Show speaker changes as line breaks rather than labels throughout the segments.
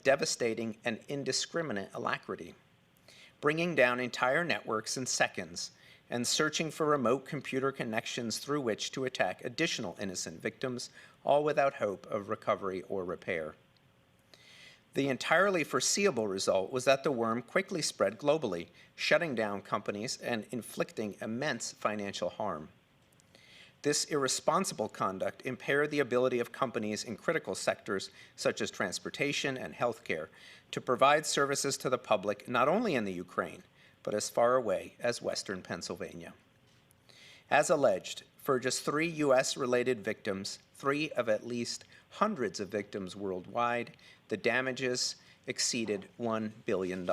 devastating and indiscriminate alacrity, bringing down entire networks in seconds and searching for remote computer connections through which to attack additional innocent victims, all without hope of recovery or repair. The entirely foreseeable result was that the worm quickly spread globally, shutting down companies and inflicting immense financial harm. This irresponsible conduct impaired the ability of companies in critical sectors such as transportation and healthcare to provide services to the public not only in the Ukraine, but as far away as Western Pennsylvania. As alleged, for just 3 U.S.-related victims, 3 of at least hundreds of victims worldwide, the damages exceeded $1 billion.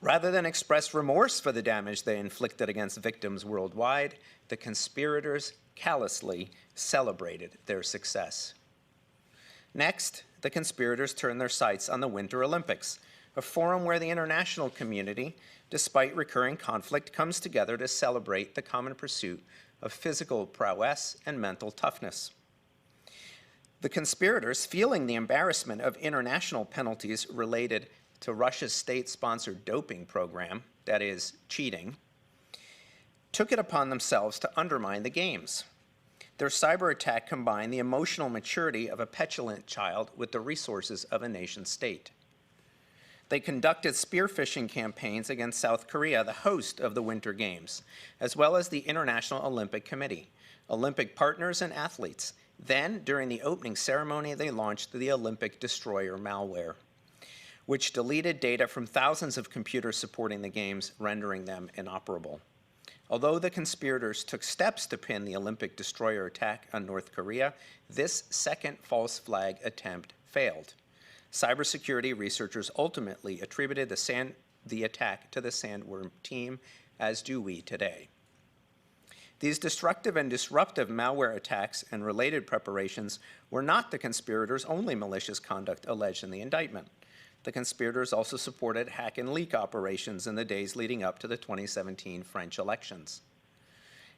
Rather than express remorse for the damage they inflicted against victims worldwide, the conspirators callously celebrated their success. Next, the conspirators turned their sights on the Winter Olympics, a forum where the international community, despite recurring conflict, comes together to celebrate the common pursuit of physical prowess and mental toughness. The conspirators, feeling the embarrassment of international penalties related to Russia's state-sponsored doping program, that is, cheating, took it upon themselves to undermine the games. Their cyber attack combined the emotional maturity of a petulant child with the resources of a nation-state. They conducted spear-phishing campaigns against South Korea, the host of the Winter Games, as well as the International Olympic Committee, Olympic partners, and athletes. Then, during the opening ceremony, they launched the Olympic Destroyer malware, which deleted data from thousands of computers supporting the games, rendering them inoperable. Although the conspirators took steps to pin the Olympic Destroyer attack on North Korea, this second false flag attempt failed. Cybersecurity researchers ultimately attributed the attack to the Sandworm team, as do we today. These destructive and disruptive malware attacks and related preparations were not the conspirators' only malicious conduct alleged in the indictment. The conspirators also supported hack and leak operations in the days leading up to the 2017 French elections.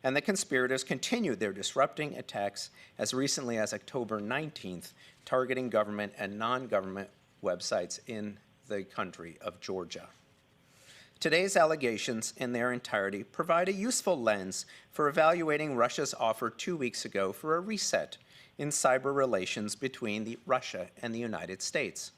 And the conspirators continued their disrupting attacks as recently as October 19th, targeting government and non-government websites in the country of Georgia. Today's allegations in their entirety provide a useful lens for evaluating Russia's offer 2 weeks ago for a reset in cyber relations between Russia and the United States.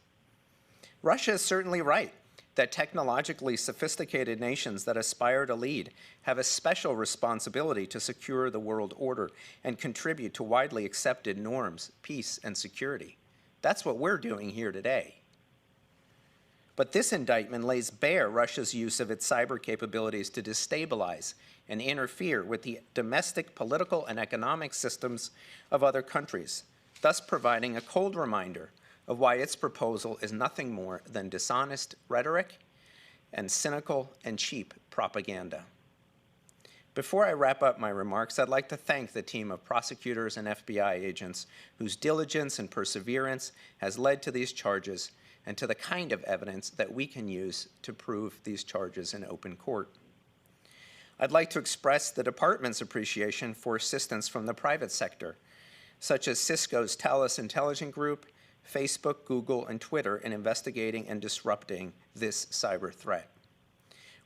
Russia is certainly right that technologically sophisticated nations that aspire to lead have a special responsibility to secure the world order and contribute to widely accepted norms, peace, and security. That's what we're doing here today. But this indictment lays bare Russia's use of its cyber capabilities to destabilize and interfere with the domestic political and economic systems of other countries, thus providing a cold reminder of why its proposal is nothing more than dishonest rhetoric and cynical and cheap propaganda. Before I wrap up my remarks, I'd like to thank the team of prosecutors and FBI agents whose diligence and perseverance has led to these charges and to the kind of evidence that we can use to prove these charges in open court. I'd like to express the department's appreciation for assistance from the private sector, such as Cisco's Thales Intelligence Group, Facebook, Google, and Twitter in investigating and disrupting this cyber threat.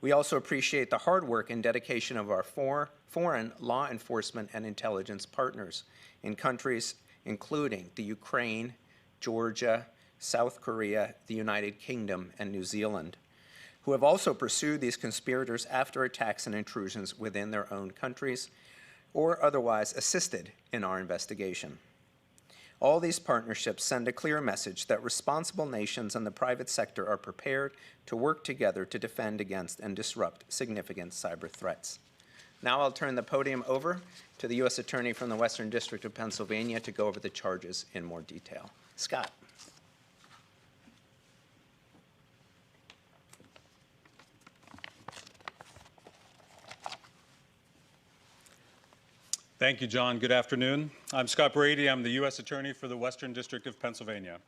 We also appreciate the hard work and dedication of our foreign law enforcement and intelligence partners in countries including the Ukraine, Georgia, South Korea, the United Kingdom, and New Zealand, who have also pursued these conspirators after attacks and intrusions within their own countries or otherwise assisted in our investigation. All these partnerships send a clear message that responsible nations and the private sector are prepared to work together to defend against and disrupt significant cyber threats. Now I'll turn the podium over to the U.S. Attorney from the Western District of Pennsylvania to go over the charges in more detail. Scott.
Thank you, John. Good afternoon. I'm Scott Brady. I'm the U.S. Attorney for the Western District of Pennsylvania.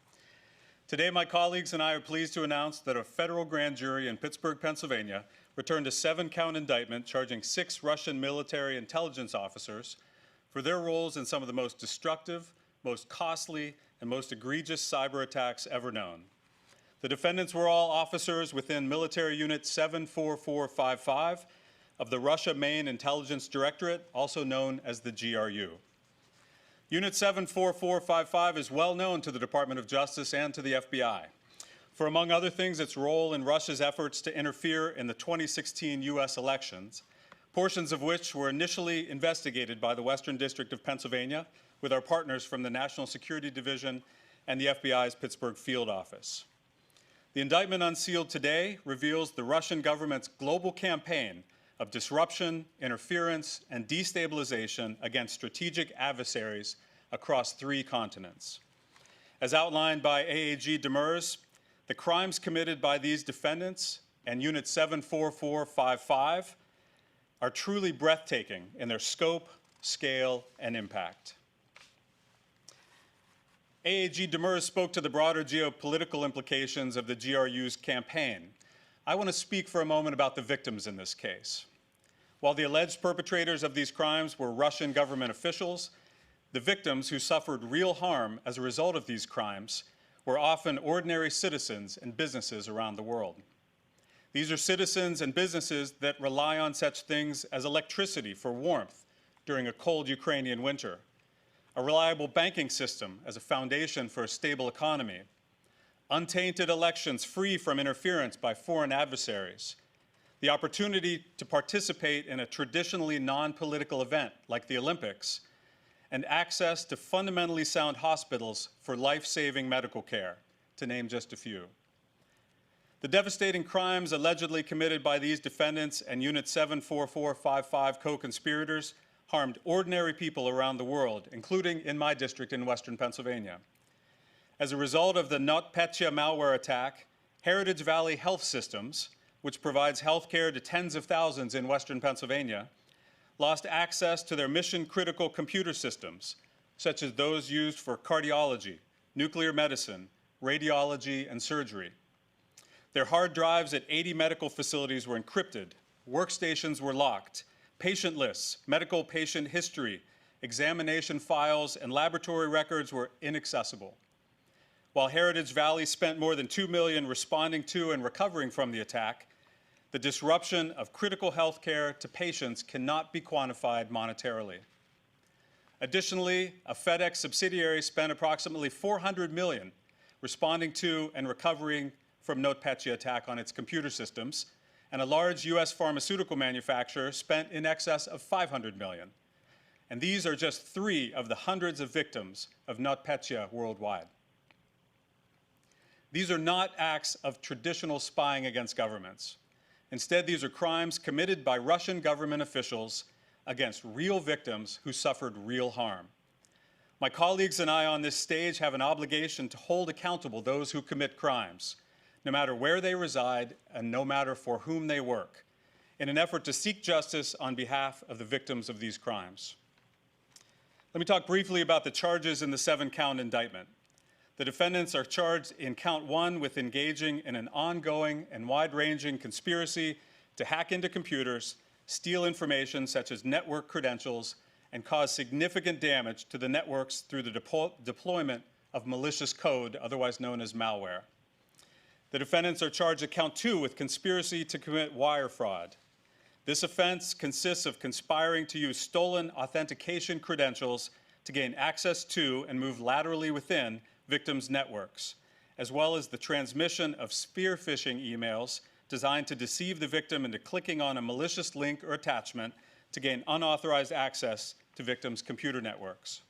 Today, my colleagues and I are pleased to announce that a federal grand jury in Pittsburgh, Pennsylvania, returned a 7-count indictment charging 6 Russian military intelligence officers for their roles in some of the most destructive, most costly, and most egregious cyber attacks ever known. The defendants were all officers within Military Unit 74455 of the Russia Main Intelligence Directorate, also known as the GRU. Unit 74455 is well known to the Department of Justice and to the FBI for, among other things, its role in Russia's efforts to interfere in the 2016 U.S. elections, portions of which were initially investigated by the Western District of Pennsylvania with our partners from the National Security Division and the FBI's Pittsburgh Field Office. The indictment unsealed today reveals the Russian government's global campaign of disruption, interference, and destabilization against strategic adversaries across 3 continents. As outlined by AAG Demers, the crimes committed by these defendants and Unit 74455 are truly breathtaking in their scope, scale, and impact. AAG Demers spoke to the broader geopolitical implications of the GRU's campaign. I want to speak for a moment about the victims in this case. While the alleged perpetrators of these crimes were Russian government officials, the victims who suffered real harm as a result of these crimes were often ordinary citizens and businesses around the world. These are citizens and businesses that rely on such things as electricity for warmth during a cold Ukrainian winter, a reliable banking system as a foundation for a stable economy, untainted elections free from interference by foreign adversaries, the opportunity to participate in a traditionally non-political event like the Olympics, and access to fundamentally sound hospitals for life-saving medical care, to name just a few. The devastating crimes allegedly committed by these defendants and Unit 74455 co-conspirators harmed ordinary people around the world, including in my district in Western Pennsylvania. As a result of the NotPetya malware attack, Heritage Valley Health Systems, which provides health care to tens of thousands in Western Pennsylvania, lost access to their mission-critical computer systems, such as those used for cardiology, nuclear medicine, radiology, and surgery. Their hard drives at 80 medical facilities were encrypted, workstations were locked, patient lists, medical patient history, examination files, and laboratory records were inaccessible. While Heritage Valley spent more than $2 million responding to and recovering from the attack, the disruption of critical health care to patients cannot be quantified monetarily. Additionally, a FedEx subsidiary spent approximately $400 million responding to and recovering from NotPetya attack on its computer systems, and a large U.S. pharmaceutical manufacturer spent in excess of $500 million. And these are just 3 of the hundreds of victims of NotPetya worldwide. These are not acts of traditional spying against governments. Instead, these are crimes committed by Russian government officials against real victims who suffered real harm. My colleagues and I on this stage have an obligation to hold accountable those who commit crimes, no matter where they reside and no matter for whom they work, in an effort to seek justice on behalf of the victims of these crimes. Let me talk briefly about the charges in the 7-count indictment. The defendants are charged in count 1 with engaging in an ongoing and wide-ranging conspiracy to hack into computers, steal information such as network credentials, and cause significant damage to the networks through the deployment of malicious code, otherwise known as malware. The defendants are charged at count 2 with conspiracy to commit wire fraud. This offense consists of conspiring to use stolen authentication credentials to gain access to and move laterally within victims' networks, as well as the transmission of spear phishing emails designed to deceive the victim into clicking on a malicious link or attachment to gain unauthorized access to victims' computer networks.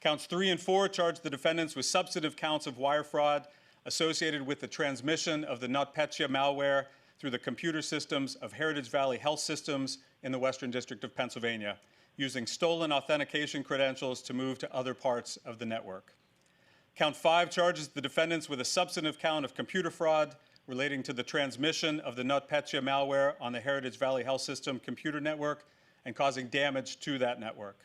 Counts 3 and 4 charge the defendants with substantive counts of wire fraud associated with the transmission of the NotPetya malware through the computer systems of Heritage Valley Health Systems in the Western District of Pennsylvania, using stolen authentication credentials to move to other parts of the network. Count 5 charges the defendants with a substantive count of computer fraud relating to the transmission of the NotPetya malware on the Heritage Valley Health System computer network and causing damage to that network.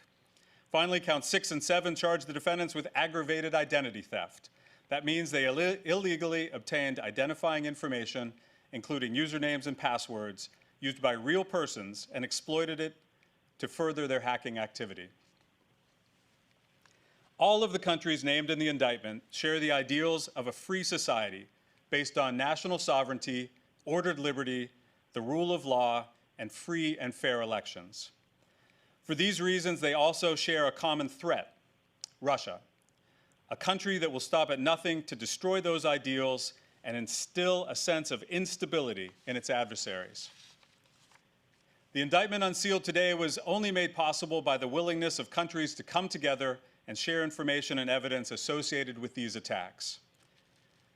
Finally, counts 6 and 7 charge the defendants with aggravated identity theft. That means they illegally obtained identifying information, including usernames and passwords, used by real persons and exploited it to further their hacking activity. All of the countries named in the indictment share the ideals of a free society based on national sovereignty, ordered liberty, the rule of law, and free and fair elections. For these reasons, they also share a common threat: Russia, a country that will stop at nothing to destroy those ideals and instill a sense of instability in its adversaries. The indictment unsealed today was only made possible by the willingness of countries to come together and share information and evidence associated with these attacks.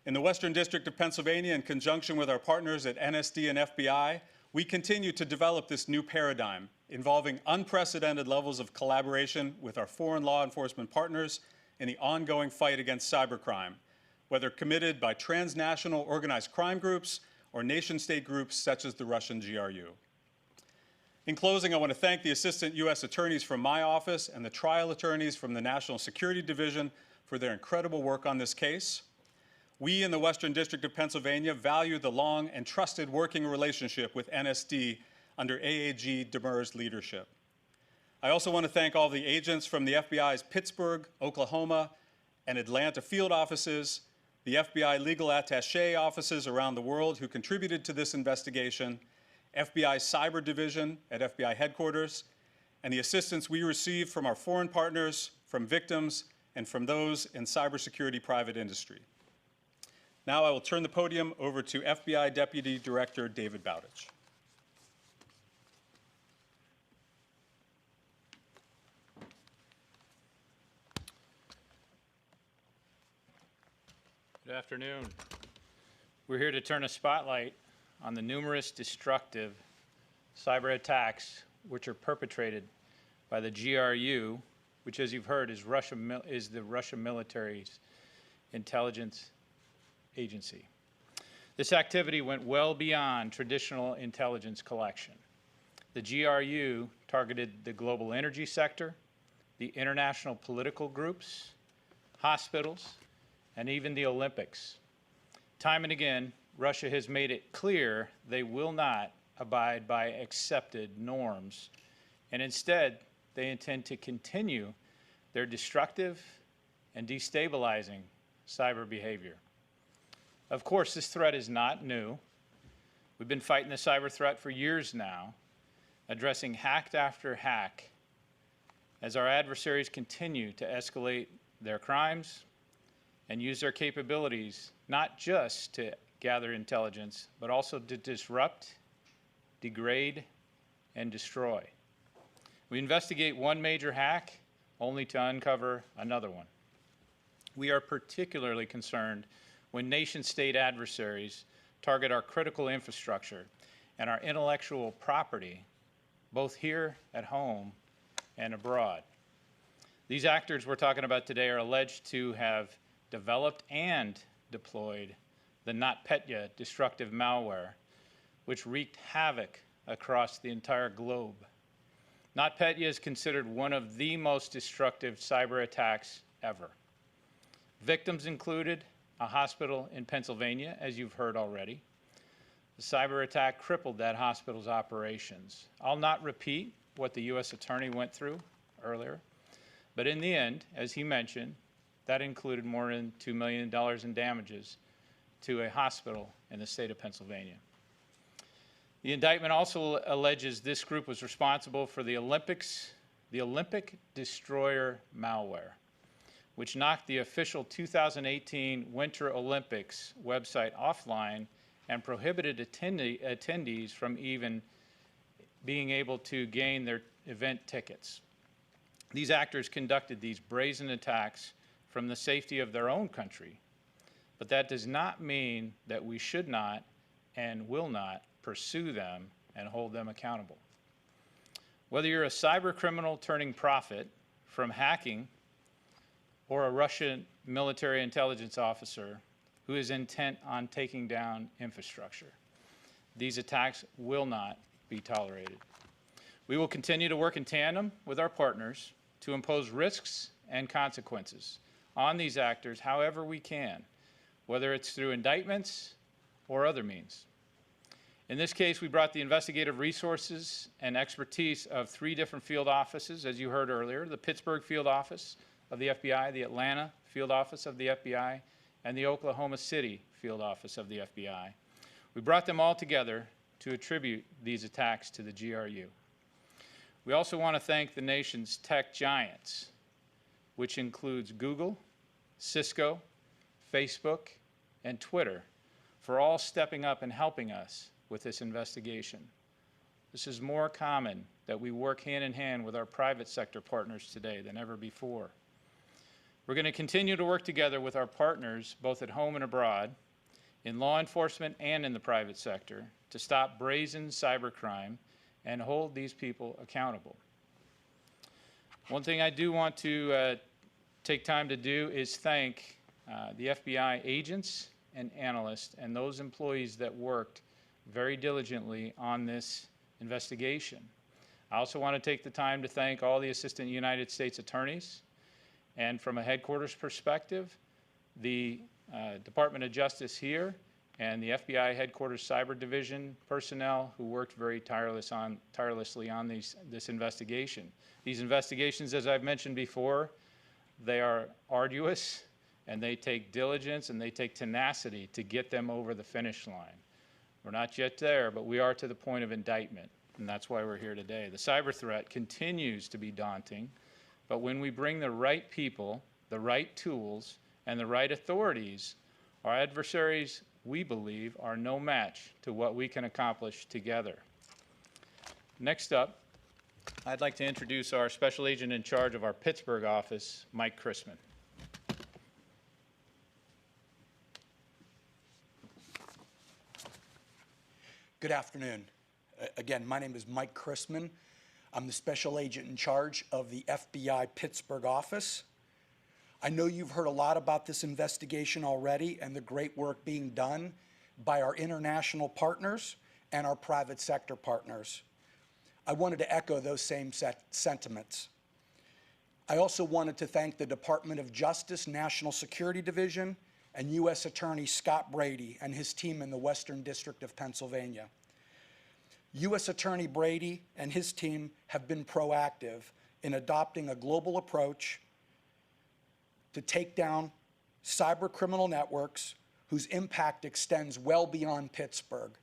In the Western District of Pennsylvania, in conjunction with our partners at NSD and FBI, we continue to develop this new paradigm involving unprecedented levels of collaboration with our foreign law enforcement partners in the ongoing fight against cybercrime, whether committed by transnational organized crime groups or nation-state groups such as the Russian GRU. In closing, I want to thank the Assistant U.S. Attorneys from my office and the trial attorneys from the National Security Division for their incredible work on this case. We in the Western District of Pennsylvania value the long and trusted working relationship with NSD under AAG Demers' leadership. I also want to thank all the agents from the FBI's Pittsburgh, Oklahoma, and Atlanta field offices, the FBI legal attaché offices around the world who contributed to this investigation, FBI Cyber Division at FBI headquarters, and the assistance we received from our foreign partners, from victims, and from those in cybersecurity private industry. Now I will turn the podium over to FBI Deputy Director David Bowditch.
Good afternoon. We're here to turn a spotlight on the numerous destructive cyber attacks which are perpetrated by the GRU, which, as you've heard, is the Russian military's intelligence agency. This activity went well beyond traditional intelligence collection. The GRU targeted the global energy sector, the international political groups, hospitals, and even the Olympics. Time and again, Russia has made it clear they will not abide by accepted norms, and instead, they intend to continue their destructive and destabilizing cyber behavior. Of course, this threat is not new. We've been fighting the cyber threat for years now, addressing hack after hack as our adversaries continue to escalate their crimes and use their capabilities not just to gather intelligence, but also to disrupt, degrade, and destroy. We investigate one major hack only to uncover another one. We are particularly concerned when nation-state adversaries target our critical infrastructure and our intellectual property, both here at home and abroad. These actors we're talking about today are alleged to have developed and deployed the NotPetya destructive malware, which wreaked havoc across the entire globe. NotPetya is considered one of the most destructive cyber attacks ever. Victims included a hospital in Pennsylvania, as you've heard already. The cyber attack crippled that hospital's operations. I'll not repeat what the U.S. Attorney went through earlier, but in the end, as he mentioned, that included more than $2 million in damages to a hospital in the state of Pennsylvania. The indictment also alleges this group was responsible for the Olympic Destroyer malware, which knocked the official 2018 Winter Olympics website offline and prohibited attendees from even being able to gain their event tickets. These actors conducted these brazen attacks from the safety of their own country, but that does not mean that we should not and will not pursue them and hold them accountable. Whether you're a cyber criminal turning profit from hacking or a Russian military intelligence officer who is intent on taking down infrastructure, these attacks will not be tolerated. We will continue to work in tandem with our partners to impose risks and consequences on these actors however we can, whether it's through indictments or other means. In this case, we brought the investigative resources and expertise of 3 different field offices, as you heard earlier: the Pittsburgh field office of the FBI, the Atlanta Field Office of the FBI, and the Oklahoma City Field Office of the FBI. We brought them all together to attribute these attacks to the GRU. We also want to thank the nation's tech giants, which includes Google, Cisco, Facebook, and Twitter, for all stepping up and helping us with this investigation. This is more common that we work hand in hand with our private sector partners today than ever before. We're going to continue to work together with our partners, both at home and abroad, in law enforcement and in the private sector, to stop brazen cybercrime and hold these people accountable. One thing I do want to take time to do is thank the FBI agents and analysts and those employees that worked very diligently on this investigation. I also want to take the time to thank all the Assistant United States Attorneys, and from a headquarters perspective, the Department of Justice here and the FBI Headquarters Cyber Division personnel who worked very tirelessly on this investigation. These investigations, as I've mentioned before, they are arduous, and they take diligence and they take tenacity to get them over the finish line. We're not yet there, but we are to the point of indictment, and that's why we're here today. The cyber threat continues to be daunting, but when we bring the right people, the right tools, and the right authorities, our adversaries, we believe, are no match to what we can accomplish together. Next up, I'd like to introduce our special agent in charge of our Pittsburgh office, Mike Chrisman.
Good afternoon. Again, my name is Mike Chrisman. I'm the special agent in charge of the FBI Pittsburgh office. I know you've heard a lot about this investigation already and the great work being done by our international partners and our private sector partners. I wanted to echo those same sentiments. I also wanted to thank the Department of Justice National Security Division and U.S. Attorney Scott Brady and his team in the Western District of Pennsylvania. U.S. Attorney Brady and his team have been proactive in adopting a global approach to take down cyber criminal networks whose impact extends well beyond Pittsburgh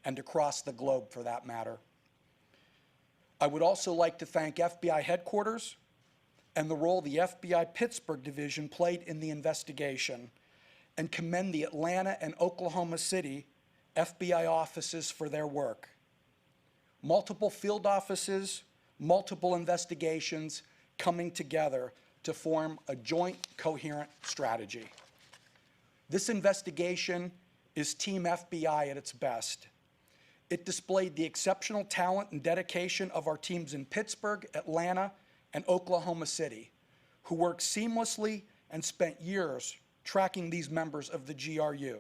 and across the globe for that matter. I would also like to thank FBI headquarters and the role the FBI Pittsburgh division played in the investigation, and commend the Atlanta and Oklahoma City FBI offices for their work. Multiple field offices, multiple investigations coming together to form a joint, coherent strategy. This investigation is Team FBI at its best. It displayed the exceptional talent and dedication of our teams in Pittsburgh, Atlanta, and Oklahoma City, who worked seamlessly and spent years tracking these members of the GRU.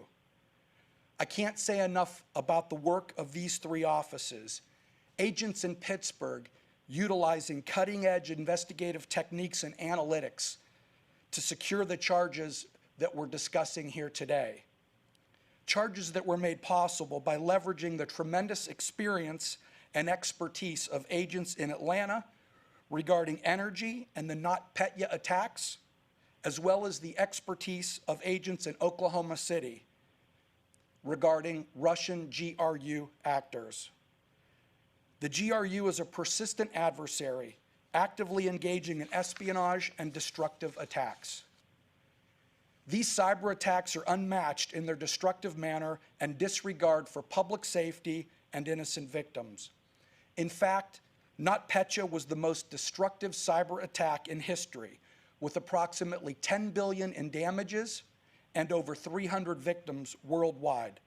I can't say enough about the work of these three offices. Agents in Pittsburgh utilizing cutting-edge investigative techniques and analytics to secure the charges that we're discussing here today. Charges that were made possible by leveraging the tremendous experience and expertise of agents in Atlanta regarding energy and the NotPetya attacks, as well as the expertise of agents in Oklahoma City regarding Russian GRU actors. The GRU is a persistent adversary, actively engaging in espionage and destructive attacks. These cyber attacks are unmatched in their destructive manner and disregard for public safety and innocent victims. In fact, NotPetya was the most destructive cyber attack in history, with approximately $10 billion in damages and over 300 victims worldwide.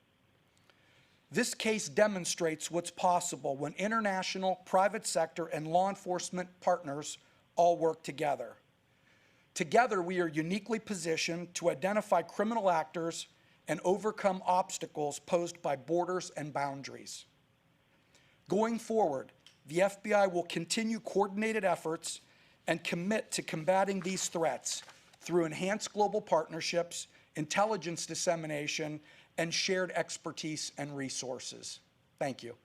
This case demonstrates what's possible when international, private sector, and law enforcement partners all work together. Together, we are uniquely positioned to identify criminal actors and overcome obstacles posed by borders and boundaries. Going forward, the FBI will continue coordinated efforts and commit to combating these threats through enhanced global partnerships, intelligence dissemination, and shared expertise and resources. Thank you.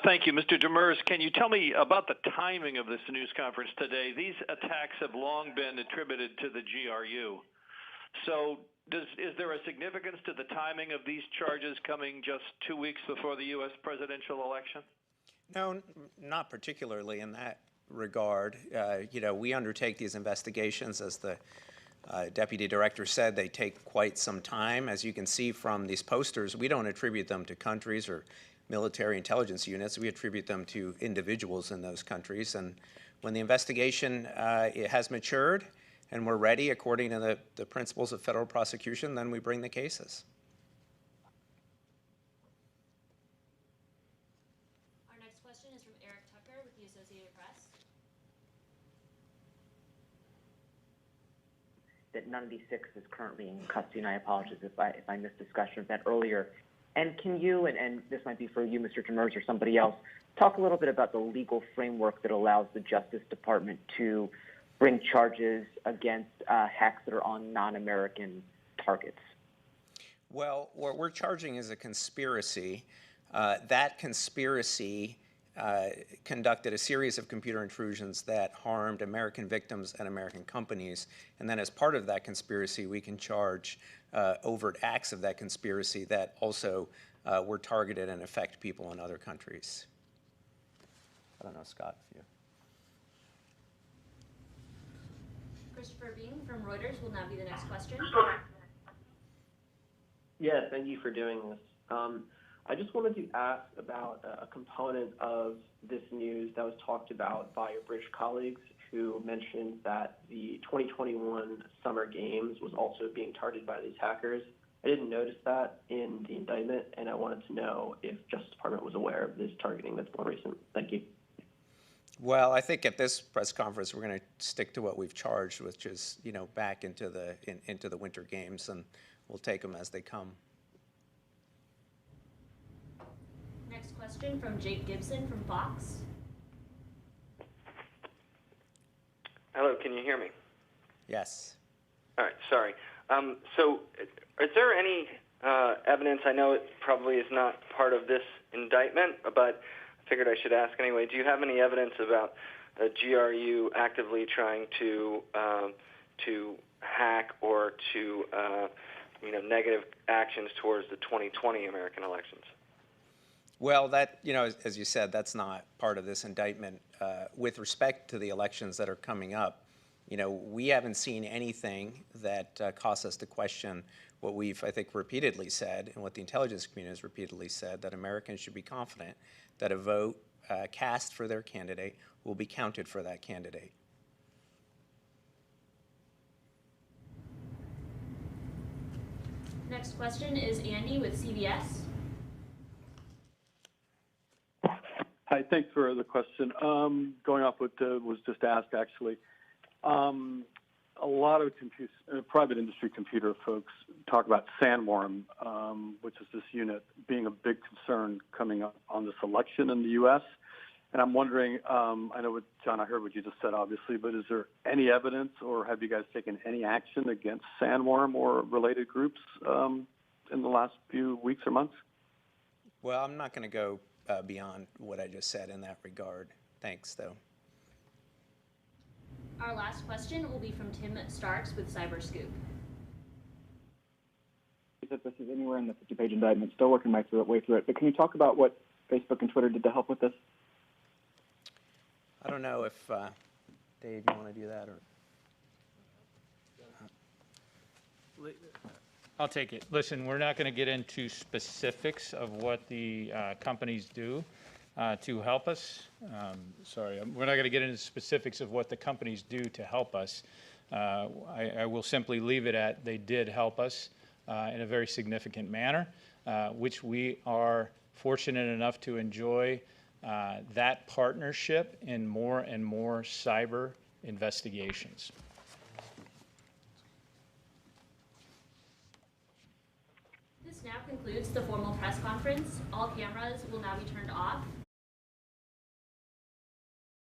Thank you. Mr. Demers, can you tell me about the timing of this news conference today? These attacks have long been attributed to the GRU. So is there a significance to the timing of these charges coming just 2 weeks before the U.S. presidential election?
No, not particularly in that regard. We undertake these investigations, as the Deputy Director said, they take quite some time. As you can see from these posters, we don't attribute them to countries or military intelligence units. We attribute them to individuals in those countries. And when the investigation it has matured and we're ready according to the principles of federal prosecution, then we bring the cases.
Our next question is from Eric Tucker with the Associated Press.
That none of these six is currently in custody, and I apologize if I missed discussion of that earlier. And can you, and this might be for you, Mr. Demers, or somebody else, talk a little bit about the legal framework that allows the Justice Department to bring charges against hacks that are on non-American targets?
Well, what we're charging is a conspiracy. That conspiracy conducted a series of computer intrusions that harmed American victims and American companies. And then as part of that conspiracy, we can charge overt acts of that conspiracy that also were targeted and affect people in other countries. I don't know, Scott, if you...
Christopher Beam from Reuters will now be the next question.
Yeah, thank you for doing this. I just wanted to ask about a component of this news that was talked about by your British colleagues who mentioned that the 2021 Summer Games was also being targeted by these hackers. I didn't notice that in the indictment, and I wanted to know if Justice Department was aware of this targeting that's more recent. Thank you.
Well, I think at this press conference we're going to stick to what we've charged, which is, back into the Winter Games, and we'll take them as they come.
Next question from Jake Gibson from Fox.
Hello, can you hear me?
Yes.
All right, sorry. So is there any evidence, I know it probably is not part of this indictment, but I figured I should ask anyway, do you have any evidence about the GRU actively trying to hack or to negative actions towards the 2020 American elections?
Well, that, as you said, that's not part of this indictment. With respect to the elections that are coming up, we haven't seen anything that caused us to question what we've, I think, repeatedly said, and what the intelligence community has repeatedly said, that Americans should be confident that a vote cast for their candidate will be counted for that candidate.
Next question is Andy with CBS.
Hi, thanks for the question. Going off what was just asked, actually, a lot of private industry computer folks talk about Sandworm, which is this unit, being a big concern coming up on this election in the U.S. And I'm wondering, I know, John, I heard what you just said, obviously, but is there any evidence, or have you guys taken any action against Sandworm or related groups in the last few weeks or months?
Well, I'm not going to go beyond what I just said in that regard. Thanks, though.
Our last question will be from Tim Starks with Cyberscoop.
If this is anywhere in the 50-page indictment, still working my way through it, but can you talk about what Facebook and Twitter did to help with this?
I don't know if, Dave, you want to do that, or?
I'll take it. Listen, we're not going to get into specifics of what the companies do to help us. We're not going to get into specifics of what the companies do to help us. I will simply leave it at they did help us in a very significant manner, which we are fortunate enough to enjoy that partnership in more and more cyber investigations.
This now concludes the formal press conference. All cameras will now be turned off.